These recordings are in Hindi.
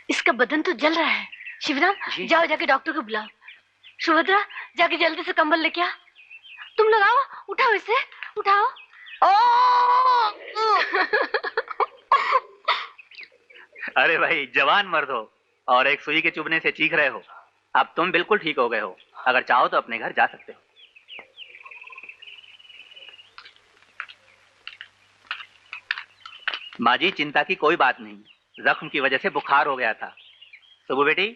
इसका बदन तो जल रहा है। शिवराम, जाओ जाके डॉक्टर को बुलाओ। सुभद्रा, जाके जल्दी से कंबल लेके आ। तुम लोग आओ, उठाओ इसे, उठाओ। अरे भाई, जवान मर्द हो और एक सुई के चुभने से चीख रहे हो। अब तुम बिल्कुल ठीक हो गए हो। अगर चाहो तो अपने घर जा सकते हो। माँ जी, चिंता की कोई बात नहीं। जख्म की वजह से बुखार हो गया था। सुबह बेटी,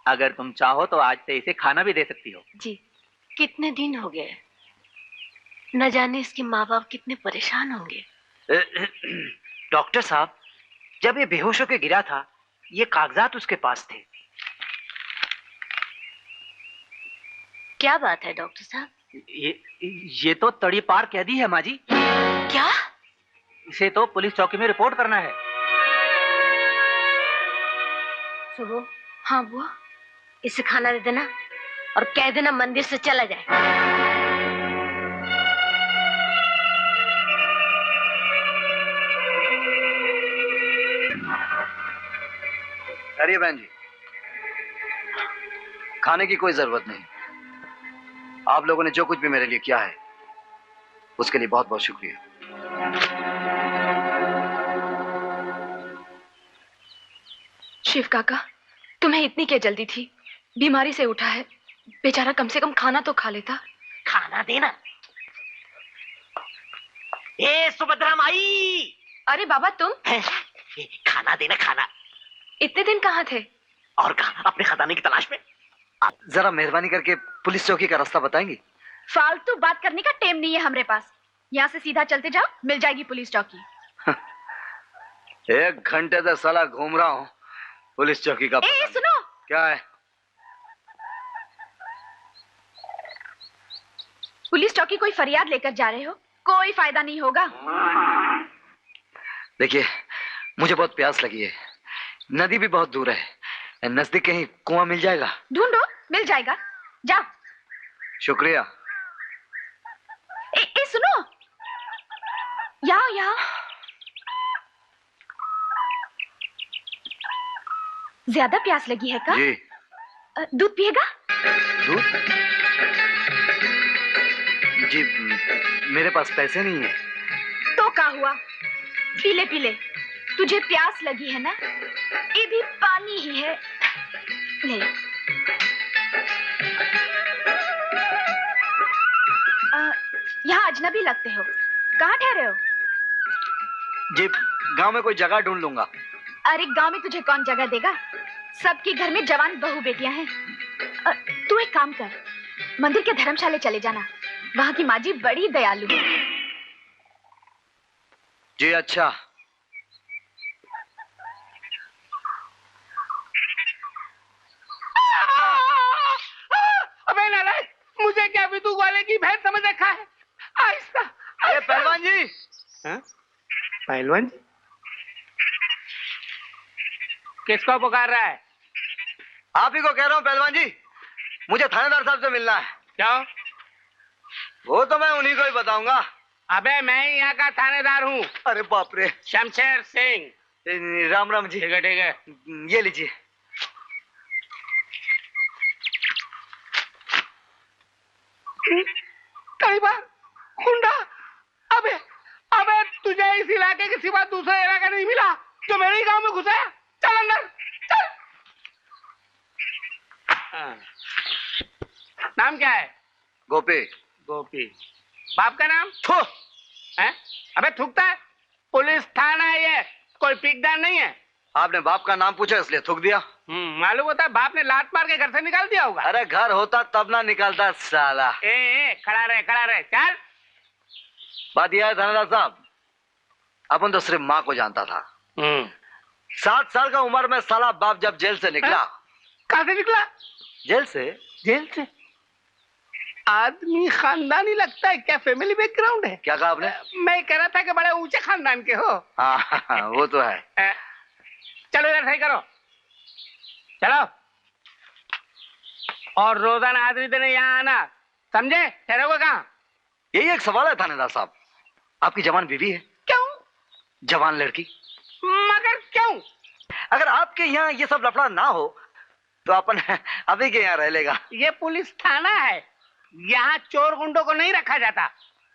अगर तुम चाहो तो आज से इसे खाना भी दे सकती हो। जी, कितने दिन हो गए, न जाने इसके माँ बाप कितने परेशान होंगे। डॉक्टर साहब, जब ये बेहोश होकर गिरा था, ये कागजात उसके पास थे। क्या बात है डॉक्टर साहब? ये तो तड़ी पार कैदी है माँ जी। क्या? इसे तो पुलिस चौकी में रिपोर्ट करना है। सुबह, हाँ बुआ, इसे खाना दे देना और कह देना मंदिर से चला जाए। अरे बहन जी, खाने की कोई जरूरत नहीं। आप लोगों ने जो कुछ भी मेरे लिए किया है उसके लिए बहुत बहुत शुक्रिया। शिव काका, तुम्हें इतनी क्या जल्दी थी? बीमारी से उठा है, बेचारा कम से कम खाना तो खा लेता। खाना देना। ए सुभद्रा माई! अरे बाबा तुम? खाना देना, खाना। इतने दिन कहाँ थे? और कहाँ, अपने खजाने की तलाश में। जरा मेहरबानी करके पुलिस चौकी का रास्ता बताएंगी? फालतू बात करने का टाइम नहीं है हमारे पास। यहाँ से सीधा चलते जाओ, मिल जाएगी पुलिस चौकी। 1 घंटे से साला घूम रहा हूँ, पुलिस चौकी का। ए सुनो। क्या है? पुलिस चौकी कोई फरियाद लेकर जा रहे हो? कोई फायदा नहीं होगा। देखिए, मुझे बहुत प्यास लगी है। नदी भी बहुत दूर है। नजदीक कहीं कुआं मिल जाएगा? ढूंढो, मिल जाएगा। जाओ। शुक्रिया। ए सुनो, यहाँ यहाँ। ज्यादा प्यास लगी है क्या? जी। दूध पिएगा? दूध? जी, मेरे पास पैसे नहीं है। तो क्या हुआ, पीले पीले। तुझे प्यास लगी है ना, ये भी पानी ही है। ले। यहाँ अजनबी लगते हो, कहाँ ठहरे हो? जी, गांव में कोई जगह ढूंढ लूंगा। अरे गांव में तुझे कौन जगह देगा? सबके घर में जवान बहू बेटियां हैं। तू एक काम कर, मंदिर के धर्मशाले चले जाना, वहां की माँ जी बड़ी दयालु है। जी अच्छा। अबे नालायक, मुझे क्या विदु वाले की भैंस समझ रखा है? आहिस्ता। ये पहलवान जी। पहलवान जी? किसको पुकार रहा है? आप ही को कह रहा हूँ पहलवान जी, मुझे थानेदार साहब से मिलना है। क्यों? वो तो मैं उन्हीं को ही बताऊंगा। अबे मैं ही यहाँ का थानेदार हूँ। अरे बाप रे। शमशेर सिंह। राम राम जी। ठीक है ठीक है, ये लीजिए। कई बार गुंडा। अबे अबे तुझे इस इलाके के सिवा दूसरा इलाका नहीं मिला जो मेरे ही गांव में घुसा है? चल अंदर चल। नाम क्या है? गोपी। गोपी। बाप का नाम? थू। है? अबे थूकता है? पुलिस थाना है ये, कोई पीकदार नहीं है। आपने बाप का नाम पूछा इसलिए थूक दिया। मालूम होता है बाप ने लात मार के घर से निकाल दिया होगा। अरे घर होता तब ना निकालता साला। खड़ा रहे चल। बात यह है थानेदार साहब, अपन तो सिर्फ माँ को जानता था। 7 साल का उम्र में साला बाप जब जेल से निकला। कहाँ से निकला? जेल से। जेल से? आदमी खानदानी लगता है क्या? फैमिली बैकग्राउंड है? क्या कहा आपने? मैं कह रहा था कि बड़े ऊंचे खानदान के हो। हाँ, वो तो है। चलो इधर सही करो, चलो। और रोजाना हाजिरी देने यहाँ आना, समझे? ठहरोगे कहाँ? यही एक सवाल है थानेदार साहब, आपकी जवान बीवी है? क्यों? जवान लड़की। मगर क्यों? अगर आपके यहाँ ये सब लफड़ा ना हो तो अपन अभी के यहाँ रह लेगा। ये पुलिस थाना है, यहाँ चोर गुंडों को नहीं रखा जाता।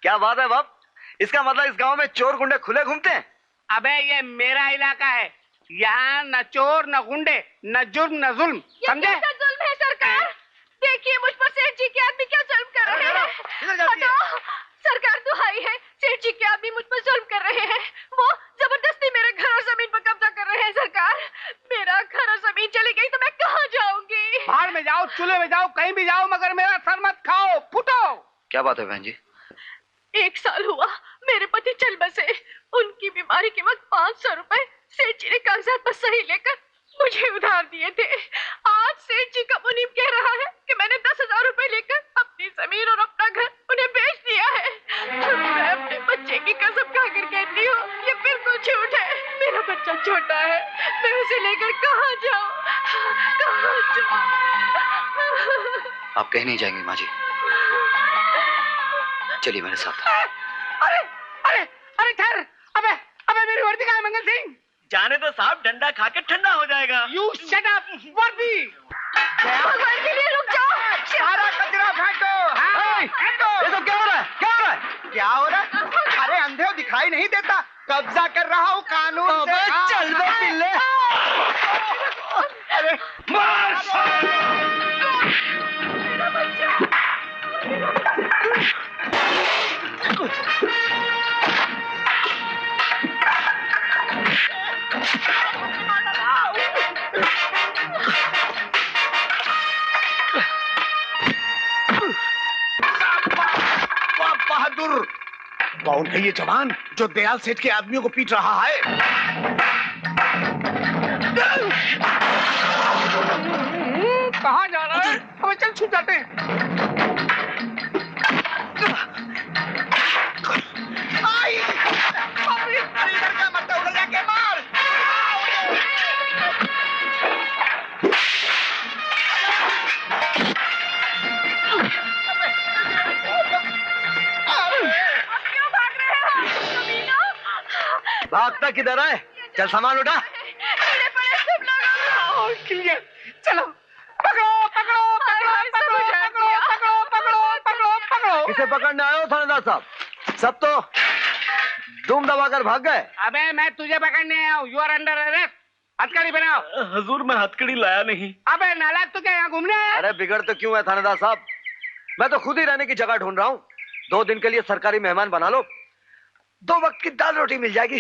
क्या बात है बाप, इसका मतलब इस गांव में चोर गुंडे खुले घूमते हैं? अबे ये मेरा इलाका है, यहाँ न चोर न गुंडे न जुर्म न जुल्म, समझे? जुल्म है सरकार। देखिए मुझ पर सेठ जी के आदमी क्या जुल्म कर रहे हैं। हटो, सरकार दुहाई है, सेठ जी के आदमी मुझ पर जुल्म कर रहे हैं। वो जबरदस्ती मेरे घर और जमीन पर कब्जा कर रहे हैं। सरकार, मेरा घर और जमीन चली गई तो मैं कहाँ जाऊंगी? बाहर में जाओ, चूल्हे में जाओ, कहीं भी जाओ, मगर मेरा सर मत खाओ। फुटो। क्या बात है बहन जी? 1 साल हुआ मेरे पति चल बसे। उनकी बीमारी के वक्त 500 रुपए सेठ जी ने कागजात पर सही लेकर मुझे उधार दिए थे। आज सेठ जी का मुनीम कह रहा है कि मैंने 10,000 रुपए लेकर अपनी जमीन और अपना घर उन्हें बेच दिया है। मैं अपने बच्चे की कसम खाकर कहती हूँ, ये बिल्कुल झूठ है। मेरा बच्चा छोटा है, मैं उसे लेकर कहाँ जाऊँ, कहाँ जाऊँ? आप कहीं नहीं जाएंगे माँ जी, चलिए मेरे साथ। अरे अरे अरे ठहर, अबे अबे मेरी वर्दी कहाँ है मंगल सिंह? जाने तो साहब, डंडा खा के ठंडा हो जाएगा। यू शट अप, वर्दी। भगवान के लिए रुक जाओ। सारा कचरा फेंको। हाँ, फेंको। ये सब क्या हो रहा है? क्या हो रहा है? क्या हो रहा है? अरे अंधे हो, दिखाई नहीं देता? कब्जा कर रहा हूँ कानून से। चल बे पिल्ले। अरे मार। बहादुर, कौन है ये जवान जो दयाल सेठ के आदमियों को पीट रहा है? कहाँ जा रहा है? हमें चल छूट जाते हैं। आई! अरे इधर का मत उधर जाके मार। भागता किधर है? चल सामान उठा। क्लियर, चलो पकड़ो पकड़ो पकड़ो पकड़ो पकड़ो पकड़ो पकड़ो पकड़ो। किसे पकड़ने आए हो थानेदार साहब? सब तो दुम दबाकर भाग गए। अबे मैं तुझे पकड़ने आया हूँ, यू आर अंडर अरेस्ट। हथकड़ी बनाओ। हुजूर, मैं हथकड़ी लाया नहीं। अबे नालायक, तू क्या यहाँ घूमने आया? अरे बिगड़ तो क्यों है थानेदार साहब, मैं तो खुद ही रहने की जगह ढूंढ रहा हूँ। 2 दिन के लिए सरकारी मेहमान बना लो, 2 वक्त की दाल रोटी मिल जाएगी।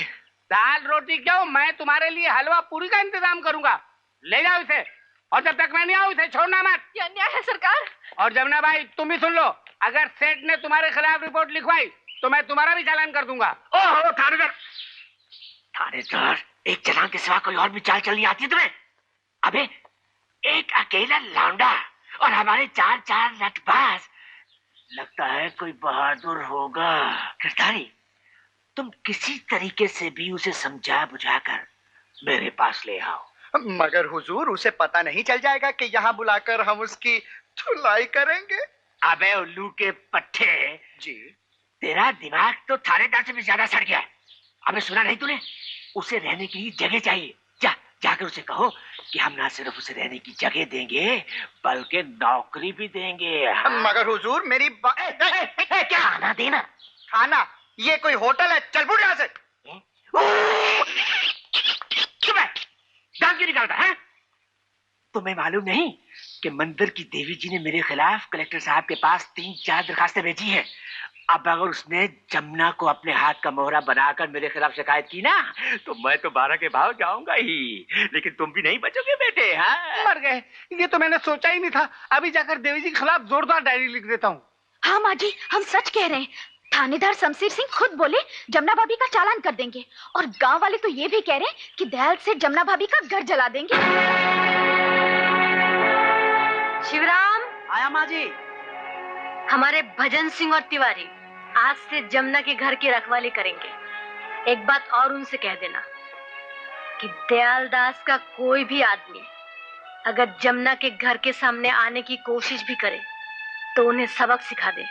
दाल रोटी क्यों, मैं तुम्हारे लिए हलवा पूरी का इंतजाम करूंगा। ले जाओ इसे, और जब तक मैं नहीं आऊँ इसे छोड़ना मत। ये अन्याय है सरकार। और जमुना भाई तुम भी सुन लो, अगर सेठ ने तुम्हारे खिलाफ रिपोर्ट लिखवाई तो मैं तुम्हारा भी चालान कर दूंगा। ओहो थानेदार। थानेदार, एक चालान के सिवा कोई और भी चाल चलनी आती है तुम्हें? अबे एक अकेला लौंडा और हमारे 4 लटबाज, लगता है कोई बहादुर होगा। गिरधारी, तुम किसी तरीके से भी उसे समझा बुझाकर मेरे पास ले आओ। मगर हुजूर, उसे पता नहीं चल जाएगा कि यहाँ बुलाकर हम उसकी धुलाई करेंगे? अबे उल्लू के पट्टे जी, तेरा दिमाग तो थानेदार से भी ज्यादा सड़ गया है। अबे सुना नहीं तूने? उसे रहने की जगह चाहिए। जाकर उसे कहो कि हम ना सिर्फ उसे रहने की जगह देंगे बल्कि नौकरी भी देंगे। मगर हुजूर मेरी क्या खाना देना? खाना? ये कोई होटल है? चल फुट यहाँ से। चुप है, दांत क्यों निकालता है? तुम्हें मालूम नहीं कि मंदिर की देवी जी ने मेरे खिलाफ कलेक्टर साहब के पास 3-4 दरखास्तें भेजी है। अब अगर उसने जमुना को अपने हाथ का मोहरा बनाकर मेरे खिलाफ शिकायत की ना, तो मैं तो 12 के भाव जाऊंगा ही, लेकिन तुम भी नहीं बचोगे बेटे। हाँ, मर गए, ये तो मैंने सोचा ही नहीं था। अभी जाकर देवी जी के खिलाफ जोरदार डायरी लिख देता हूँ। हाँ माँ जी, हम सच कह रहे हैं। थानेदार शमशेर सिंह खुद बोले जमुना भाभी का चालान कर देंगे, और गांव वाले तो ये भी कह रहे हैं कि दयाल से जमुना भाभी का घर जला देंगे। शिवराम, आया माँ जी। हमारे भजन सिंह और तिवारी आज से जमुना के घर की रखवाली करेंगे। एक बात और उनसे कह देना कि दयाल दास का कोई भी आदमी अगर जमुना के घर के सामने आने की कोशिश भी करे तो उन्हें सबक सिखा दे,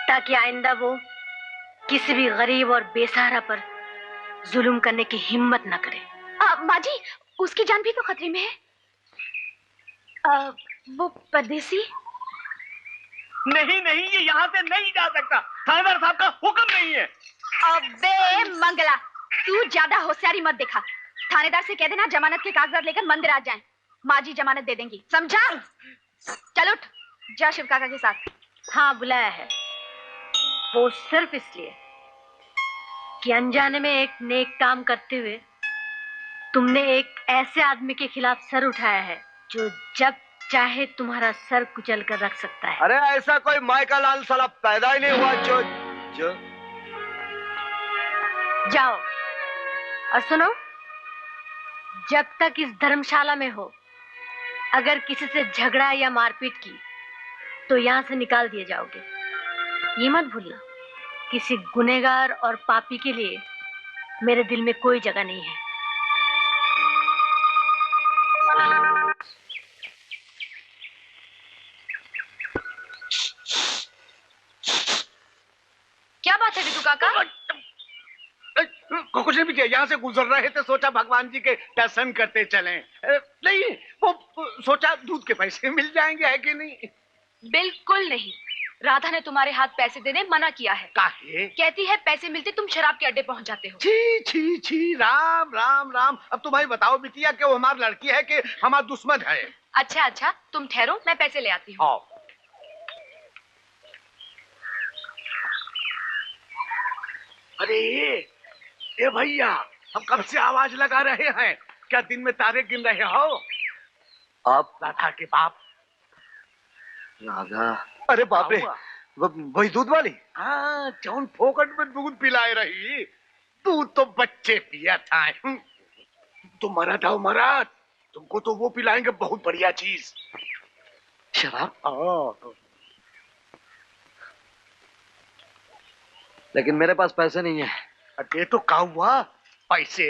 ताकि आइंदा वो किसी भी गरीब और बेसहारा पर जुल्म करने की हिम्मत न करे। माँ जी, उसकी जान भी तो खतरे में है। वो परदेसी? नहीं नहीं, ये यहाँ से नहीं जा सकता, थानेदार साहब का हुक्म नहीं है। अबे मंगला, तू ज्यादा होशियारी मत दिखा। थानेदार से कह देना जमानत के कागजात लेकर मंदिर आ जाएं। माँ जी जमानत दे देंगी, समझा? चल उठ, जा शिव काका के साथ। हाँ, बुलाया है, वो सिर्फ इसलिए कि अनजाने में एक नेक काम करते हुए तुमने एक ऐसे आदमी के खिलाफ सर उठाया है जो जब चाहे तुम्हारा सर कुचल कर रख सकता है। अरे ऐसा कोई माइकल लाल साला पैदा ही नहीं हुआ जो जाओ और सुनो, जब तक इस धर्मशाला में हो, अगर किसी से झगड़ा या मारपीट की तो यहाँ से निकाल दिए जाओगे। ये मत भूलना, किसी गुनहगार और पापी के लिए मेरे दिल में कोई जगह नहीं है। क्या बात है विधु काका? कुछ नहीं किया, यहाँ से गुजर रहे थे, सोचा भगवान जी के दर्शन करते चलें। नहीं, वो सोचा दूध के पैसे मिल जाएंगे, है कि नहीं? बिल्कुल नहीं, राधा ने तुम्हारे हाथ पैसे देने मना किया है। काहे? कहती है पैसे मिलते तुम शराब के अड्डे पहुंच जाते हो। छी छी छी, राम राम राम। अब तुम्हारी बताओ बिटिया कि वो हमारी लड़की है कि हमारा दुश्मन है? अच्छा अच्छा, तुम ठहरो, मैं पैसे ले आती हूँ। आओ। अरे ये भैया, हम कब से आवाज लगा रहे हैं, क्या दिन में तारे गिन रहे हो? आप? राधा के बाप। राधा? अरे बाप रे, वही दूध वाली? हाँ, जौन फोकट में दूध पिलाए रही। दूध तो बच्चे पिया था। तुम मरा था, मरा, तुमको तो वो पिलाएंगे बहुत बढ़िया चीज। शराब? लेकिन मेरे पास पैसे नहीं है। अरे तो क्या हुआ, पैसे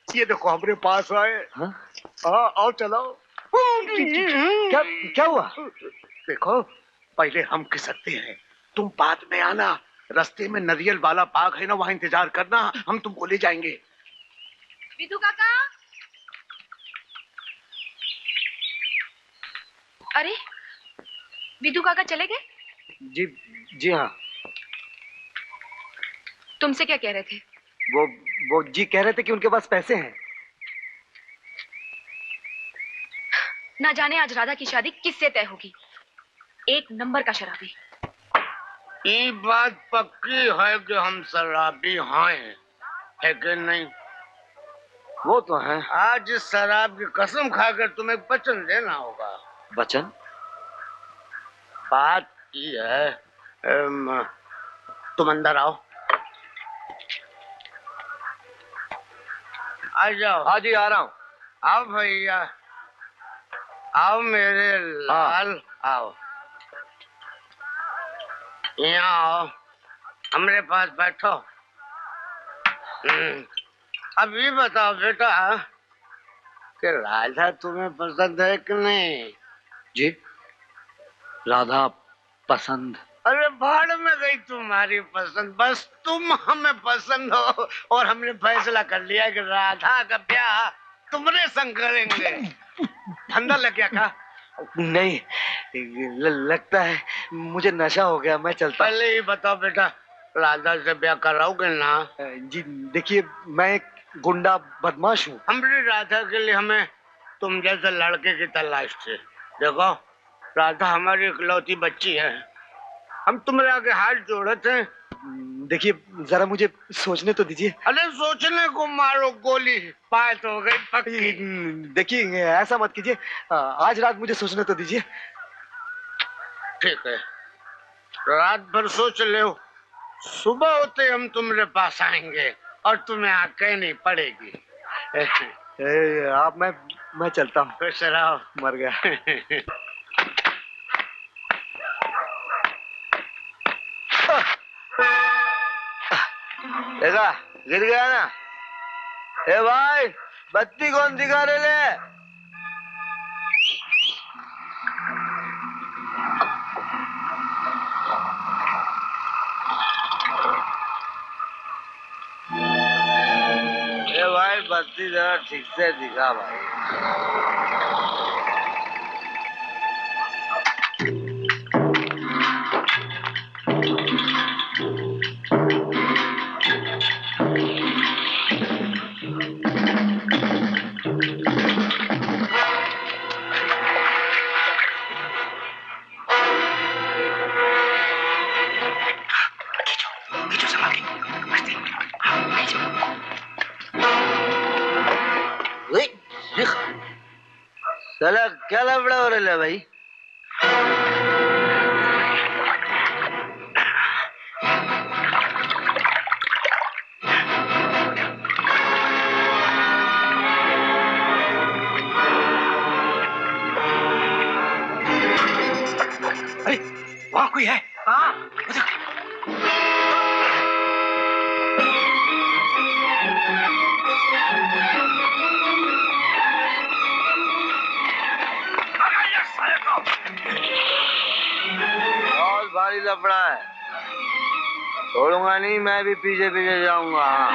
ये देखो हमारे पास आए। हाँ? आओ चलो। क्या हुआ? देखो, पहले हम खिसकते हैं, तुम बाद में आना। रास्ते में नरियल वाला बाग है ना, वहाँ इंतजार करना, हम तुमको ले जाएंगे। विधु काका, अरे विधु काका चले गए? जी हाँ। तुमसे क्या कह रहे थे? वो जी कह रहे थे कि उनके पास पैसे हैं। ना जाने आज राधा की शादी किससे तय होगी। एक नंबर का शराबी। ये बात पक्की है कि हम शराबी हैं, है कि नहीं? वो तो है। आज इस शराब की कसम खाकर तुम्हें वचन देना होगा। वचन? बात ये है, तुम अंदर आओ। आ जाओ। हाँ जी, आ रहा हूँ। आओ भैया, आओ मेरे लाल, आओ यहाँ आओ, हमारे पास बैठो। अब ये बताओ बेटा कि राधा तुम्हें पसंद है कि नहीं? जी, राधा पसंद? अरे भाड़ में गई तुम्हारी पसंद, बस तुम हमें पसंद हो और हमने फैसला कर लिया कि राधा का ब्याह तुम्हारे संग करेंगे। धंधा लग गया का? नहीं, लगता है मुझे नशा हो गया, मैं चलता। पहले ही बताओ बेटा, राधा से ब्याह कराओगे ना? जी देखिए, मैं एक गुंडा बदमाश हूँ। हमारी राधा के लिए हमें तुम जैसे लड़के की तलाश थी। देखो, राधा हमारी इकलौती बच्ची है, हम तुम्हारे आगे हाथ जोड़े थे। देखिए, जरा मुझे सोचने तो दीजिए। अरे सोचने को मारो गोली, बात हो गई पक्की। देखिए, ऐसा मत कीजिए, आज रात मुझे सोचने तो दीजिए। ठीक है, रात भर सोच ले, सुबह होते हम तुम्हारे पास आएंगे और तुम्हें आँख कहनी पड़ेगी। आप मैं चलता हूँ। खुश रहो। मर गया। देखा, गिर गया ना? ए भाई, बत्ती कौन दिखा रहे ले? ए भाई, बत्ती जरा ठीक से दिखा भाई। साला क्या लफड़ा हो रहा है भाई? अरे वहाँ कोई है? हाँ बहुत भारी लफड़ा है, छोड़ूंगा नहीं, मैं भी पीछे पीछे जाऊंगा। हाँ